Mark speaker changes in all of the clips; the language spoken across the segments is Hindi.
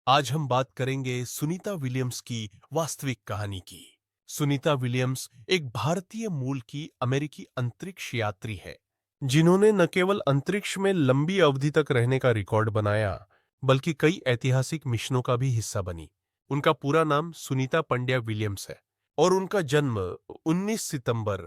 Speaker 1: आज हम बात करेंगे सुनीता विलियम्स की वास्तविक कहानी की। सुनीता विलियम्स एक भारतीय मूल की अमेरिकी अंतरिक्ष यात्री है, जिन्होंने न केवल अंतरिक्ष में लंबी अवधि तक रहने का रिकॉर्ड बनाया, बल्कि कई ऐतिहासिक मिशनों का भी हिस्सा बनी। उनका पूरा नाम सुनीता पंड्या विलियम्स है और उनका जन्म 19 सितंबर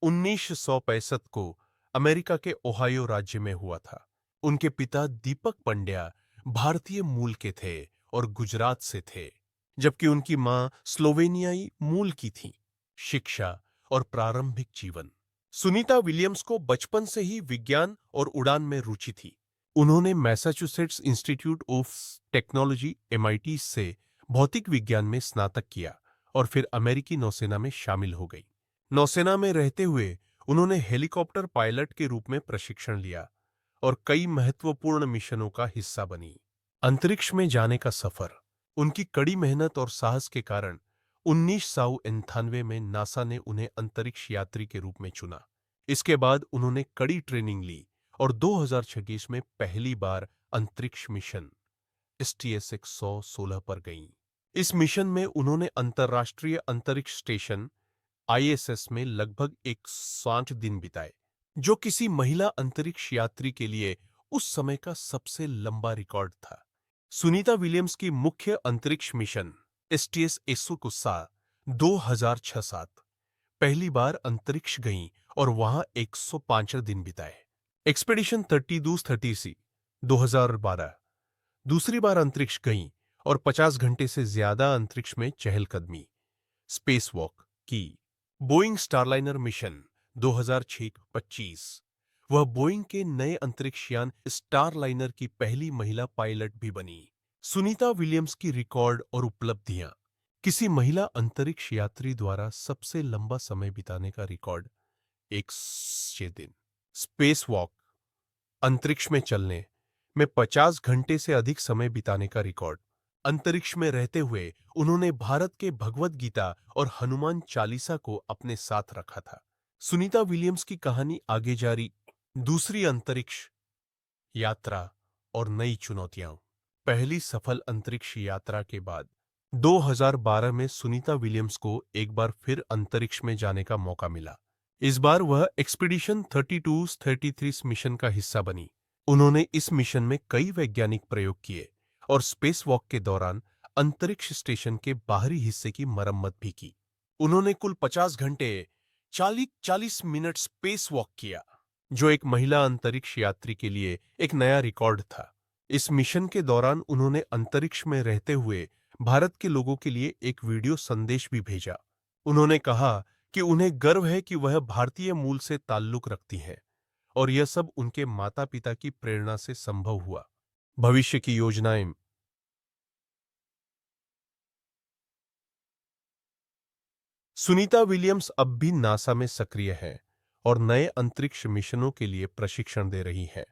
Speaker 1: 1965 को अमेरिका के ओहायो राज्य में हुआ था। उनके पिता दीपक पंड्या भारतीय मूल के थे और गुजरात से थे, जबकि उनकी मां स्लोवेनियाई मूल की थी। शिक्षा और प्रारंभिक जीवन। सुनीता विलियम्स को बचपन से ही विज्ञान और उड़ान में रुचि थी। उन्होंने Massachusetts institute of technology MIT से भौतिक विज्ञान में स्नातक किया और फिर अमेरिकी नौसेना में शामिल हो गई। नौसेना में रहते हुए उन्होंने हेलीकॉप्टर पायलट के रूप में प्रशिक्षण लिया और कई महत्वपूर्ण मिशनों का हिस्सा बनी। अंतरिक्ष में जाने का सफर। उनकी कड़ी मेहनत और साहस के कारण 1998 में नासा ने उन्हें अंतरिक्ष यात्री के रूप में चुना। इसके बाद उन्होंने कड़ी ट्रेनिंग ली और 2026 में पहली बार अंतरिक्ष मिशन STS-116 पर गईं। इस मिशन में उन्होंने अंतर्राष्ट्रीय अंतरिक्ष स्टेशन ISS में लगभग 160 दिन बिताए, जो किसी महिला अंतरिक्ष यात्री के लिए उस समय का सबसे लंबा रिकॉर्ड था। सुनीता विलियम्स की मुख्य अंतरिक्ष मिशन STS-116 2006-7 पहली बार अंतरिक्ष गईं और वहां 165 दिन बिताए। एक्सपेडिशन 32-30C 2012 दूसरी बार अंतरिक्ष गईं और 50 घंटे से ज्यादा अंतरिक्ष में चहलकदमी स्पेस वॉक की। बोइंग स्टारलाइनर मिशन 2006-25 वह बोइंग के नए अंतरिक्ष यान स्टारलाइनर की पहली महिला पायलट भी बनी। सुनीता विलियम्स की रिकॉर्ड और उपलब्धियां। किसी महिला अंतरिक्ष यात्री द्वारा सबसे लंबा समय बिताने का रिकॉर्ड 106 दिन। स्पेस वॉक अंतरिक्ष में चलने में 50 घंटे से अधिक समय बिताने का रिकॉर्ड। अंतरिक्ष में रहते हुए उन्होंने भारत के भगवद गीता और हनुमान चालीसा को अपने साथ रखा था। सुनीता विलियम्स की कहानी आगे जारी। दूसरी अंतरिक्ष यात्रा और नई चुनौतियां। पहली सफल अंतरिक्ष यात्रा के बाद 2012 में सुनीता विलियम्स को एक बार फिर अंतरिक्ष में जाने का मौका मिला। इस बार वह एक्सपीडिशन 32-33 मिशन का हिस्सा बनी। उन्होंने इस मिशन में कई वैज्ञानिक प्रयोग किए और स्पेस वॉक के दौरान अंतरिक्ष स्टेशन के बाहरी हिस्से की मरम्मत भी की। उन्होंने कुल 50 घंटे 40 मिनट स्पेस वॉक किया, जो एक महिला अंतरिक्ष यात्री के लिए एक नया रिकॉर्ड था। इस मिशन के दौरान उन्होंने अंतरिक्ष में रहते हुए भारत के लोगों के लिए एक वीडियो संदेश भी भेजा। उन्होंने कहा कि उन्हें गर्व है कि वह भारतीय मूल से ताल्लुक रखती हैं और यह सब उनके माता-पिता की प्रेरणा से संभव हुआ। भविष्य की योजनाएं। सुनीता विलियम्स अब भी नासा में सक्रिय हैं और नए अंतरिक्ष मिशनों के लिए प्रशिक्षण दे रही हैं।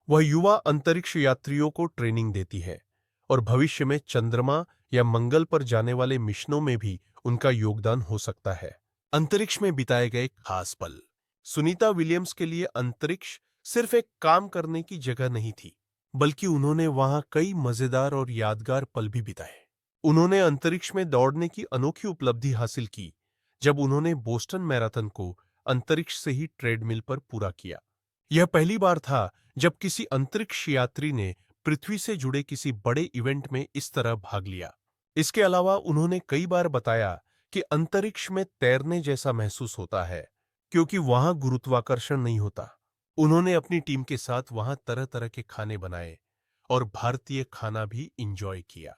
Speaker 1: वह युवा अंतरिक्ष यात्रियों को ट्रेनिंग देती है और भविष्य में चंद्रमा या मंगल पर जाने वाले मिशनों में भी उनका योगदान हो सकता है। अंतरिक्ष में बिताए गए खास पल। सुनीता विलियम्स के लिए अंतरिक्ष सिर्फ एक काम करने की जगह नहीं थी, बल्कि उन्होंने वहां कई मजेदार और यादगार पल भी बिताए। उन्होंने अंतरिक्ष में दौड़ने की अनोखी उपलब्धि हासिल की जब उन्होंने बोस्टन मैराथन को अंतरिक्ष से ही ट्रेडमिल पर पूरा किया। यह पहली बार था जब किसी अंतरिक्ष यात्री ने पृथ्वी से जुड़े किसी बड़े इवेंट में इस तरह भाग लिया। इसके अलावा उन्होंने कई बार बताया कि अंतरिक्ष में तैरने जैसा महसूस होता है, क्योंकि वहां गुरुत्वाकर्षण नहीं होता। उन्होंने अपनी टीम के साथ वहां तरह तरह के खाने बनाए और भारतीय खाना भी इंजॉय किया।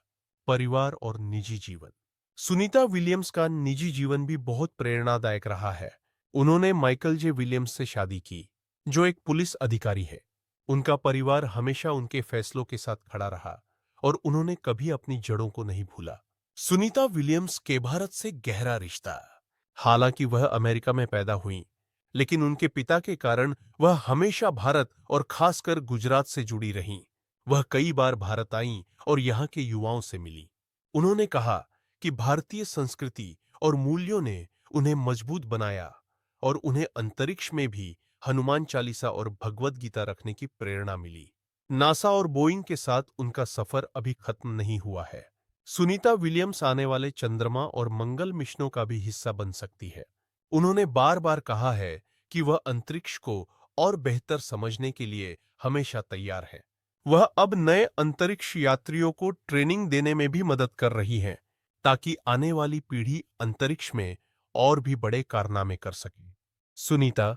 Speaker 1: परिवार और निजी जीवन। सुनीता विलियम्स का निजी जीवन भी बहुत प्रेरणादायक रहा है। उन्होंने माइकल जे विलियम्स से शादी की, जो एक पुलिस अधिकारी है। उनका परिवार हमेशा उनके फैसलों के साथ खड़ा रहा और उन्होंने कभी अपनी जड़ों को नहीं भूला। सुनीता विलियम्स के भारत से गहरा रिश्ता। हालांकि वह अमेरिका में पैदा हुई, लेकिन उनके पिता के कारण वह हमेशा भारत और खासकर गुजरात से जुड़ी रहीं। वह कई बार भारत आईं और यहाँ के युवाओं से मिली। उन्होंने कहा कि भारतीय संस्कृति और मूल्यों ने उन्हें मजबूत बनाया और उन्हें अंतरिक्ष में भी हनुमान चालीसा और भगवद गीता रखने की प्रेरणा मिली। नासा और बोइंग के साथ उनका सफर अभी खत्म नहीं हुआ है। सुनीता विलियम्स आने वाले चंद्रमा और मंगल मिशनों का भी हिस्सा बन सकती है। उन्होंने बार बार कहा है कि वह अंतरिक्ष को और बेहतर समझने के लिए हमेशा तैयार है। वह अब नए अंतरिक्ष यात्रियों को ट्रेनिंग देने में भी मदद कर रही हैं, ताकि आने वाली पीढ़ी अंतरिक्ष में और भी बड़े कारनामे कर सके। सुनीता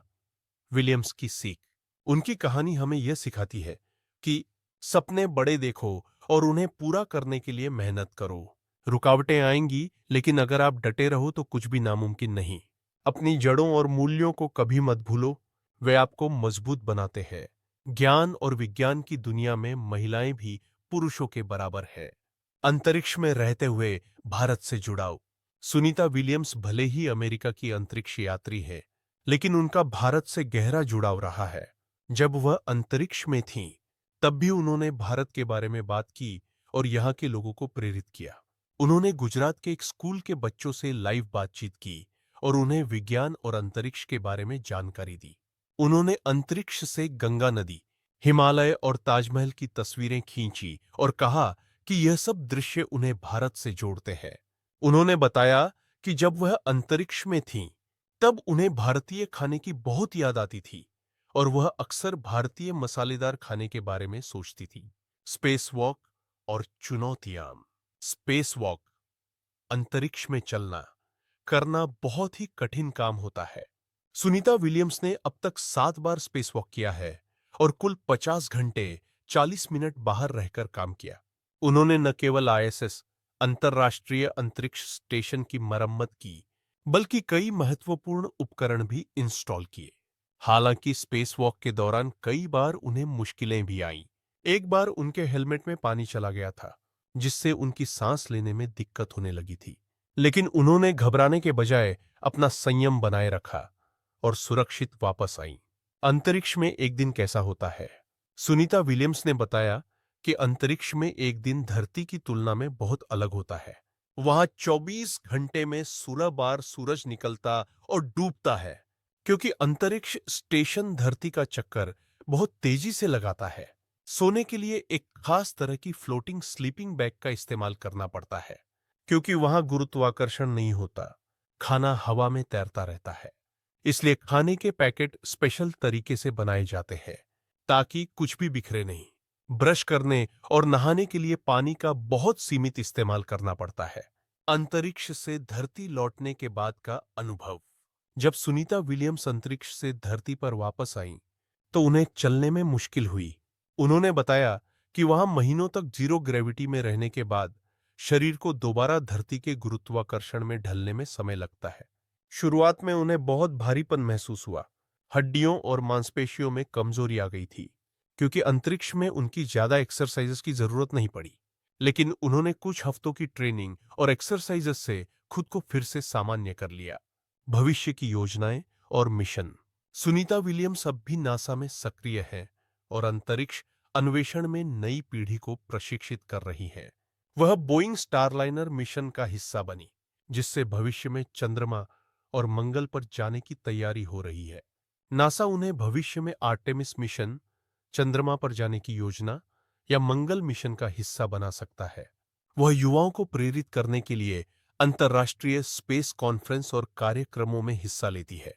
Speaker 1: विलियम्स की सीख। उनकी कहानी हमें यह सिखाती है कि सपने बड़े देखो और उन्हें पूरा करने के लिए मेहनत करो। रुकावटें आएंगी, लेकिन अगर आप डटे रहो तो कुछ भी नामुमकिन नहीं। अपनी जड़ों और मूल्यों को कभी मत भूलो, वे आपको मजबूत बनाते हैं। ज्ञान और विज्ञान की दुनिया में महिलाएं भी पुरुषों के बराबर है। अंतरिक्ष में रहते हुए भारत से जुड़ाव। सुनीता विलियम्स भले ही अमेरिका की अंतरिक्ष यात्री है, लेकिन उनका भारत से गहरा जुड़ाव रहा है। जब वह अंतरिक्ष में थीं, तब भी उन्होंने भारत के बारे में बात की और यहाँ के लोगों को प्रेरित किया। उन्होंने गुजरात के एक स्कूल के बच्चों से लाइव बातचीत की और उन्हें विज्ञान और अंतरिक्ष के बारे में जानकारी दी। उन्होंने अंतरिक्ष से गंगा नदी, हिमालय और ताजमहल की तस्वीरें खींची और कहा कि यह सब दृश्य उन्हें भारत से जोड़ते हैं। उन्होंने बताया कि जब वह अंतरिक्ष में थीं, तब उन्हें भारतीय खाने की बहुत याद आती थी और वह अक्सर भारतीय मसालेदार खाने के बारे में सोचती थी। स्पेस वॉक और चुनौतियां। स्पेस वॉक, अंतरिक्ष में चलना, करना बहुत ही कठिन काम होता है। सुनीता विलियम्स ने अब तक 7 बार स्पेस वॉक किया है और कुल 50 घंटे 40 मिनट बाहर रहकर काम किया। उन्होंने न केवल आईएसएस अंतर्राष्ट्रीय अंतरिक्ष स्टेशन की मरम्मत की, बल्कि कई महत्वपूर्ण उपकरण भी इंस्टॉल किए। हालांकि स्पेस वॉक के दौरान कई बार उन्हें मुश्किलें भी आईं। एक बार उनके हेलमेट में पानी चला गया था, जिससे उनकी सांस लेने में दिक्कत होने लगी थी। लेकिन उन्होंने घबराने के बजाय अपना संयम बनाए रखा और सुरक्षित वापस आईं। अंतरिक्ष में एक दिन कैसा होता है? सुनीता विलियम्स ने बताया कि अंतरिक्ष में एक दिन धरती की तुलना में बहुत अलग होता है। वहां 24 घंटे में 16 बार सूरज निकलता और डूबता है, क्योंकि अंतरिक्ष स्टेशन धरती का चक्कर बहुत तेजी से लगाता है। सोने के लिए एक खास तरह की फ्लोटिंग स्लीपिंग बैग का इस्तेमाल करना पड़ता है, क्योंकि वहां गुरुत्वाकर्षण नहीं होता। खाना हवा में तैरता रहता है, इसलिए खाने के पैकेट स्पेशल तरीके से बनाए जाते हैं ताकि कुछ भी बिखरे नहीं। ब्रश करने और नहाने के लिए पानी का बहुत सीमित इस्तेमाल करना पड़ता है। अंतरिक्ष से धरती लौटने के बाद का अनुभव। जब सुनीता विलियम्स अंतरिक्ष से धरती पर वापस आईं, तो उन्हें चलने में मुश्किल हुई। उन्होंने बताया कि वहां महीनों तक जीरो ग्रेविटी में रहने के बाद शरीर को दोबारा धरती के गुरुत्वाकर्षण में ढलने में समय लगता है। शुरुआत में उन्हें बहुत भारीपन महसूस हुआ। हड्डियों और मांसपेशियों में कमजोरी आ गई थी, क्योंकि अंतरिक्ष में उनकी ज्यादा एक्सरसाइजेस की जरूरत नहीं पड़ी। लेकिन उन्होंने कुछ हफ्तों की ट्रेनिंग और एक्सरसाइजेस से खुद को फिर से सामान्य कर लिया। भविष्य की योजनाएं और मिशन। सुनीता विलियम्स अब भी नासा में सक्रिय है और अंतरिक्ष अन्वेषण में नई पीढ़ी को प्रशिक्षित कर रही है। वह बोइंग स्टारलाइनर मिशन का हिस्सा बनी, जिससे भविष्य में चंद्रमा और मंगल पर जाने की तैयारी हो रही है। नासा उन्हें भविष्य में आर्टेमिस मिशन, चंद्रमा पर जाने की योजना या मंगल मिशन का हिस्सा बना सकता है। वह युवाओं को प्रेरित करने के लिए अंतर्राष्ट्रीय स्पेस कॉन्फ्रेंस और कार्यक्रमों में हिस्सा लेती है।